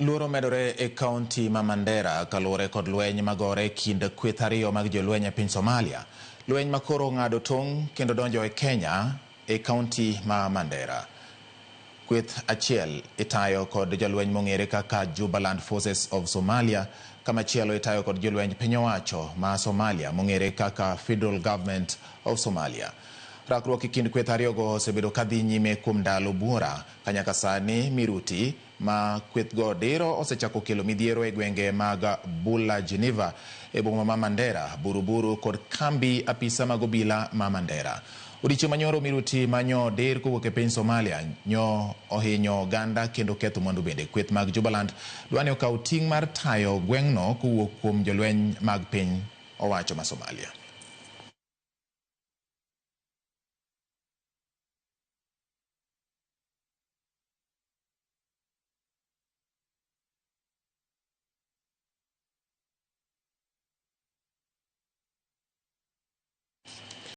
Luoro medore e kaunti ma Mandera kaluwore kod lweny magore kind kweth ariyo mag jolweny e piny Somalia. Lweny makoro ng'ado tong' kendo donjo e Kenya e kaunti ma Mandera. Kweth achiel itayo kod jolweny mong'ere kaka Jubaland Forces of Somalia, kama chielo itayo kod jolweny piny owacho ma Somalia mong'ere kaka Federal Government of Somalia. Rakruok e kind kweth ariyogo osebedo kadhi nyime kuom ndalo buora, ka nyaka sani miruti ma kwethgo diro osechako kelo midhiero e gwenge mag Bula Geneva e boma ma Mandera, Buruburu kod kambi apisa mag obila ma Mandera. Odiochieng' manyoro miruti manyo dir kowuok e piny Somalia nyo ohinyo oganda kendo ketho mwandu bende. Kweth mag Jubaland dwani okaw ting' mar tayo gweng'no kowuok kuom jolweny mag piny owacho ma Somalia.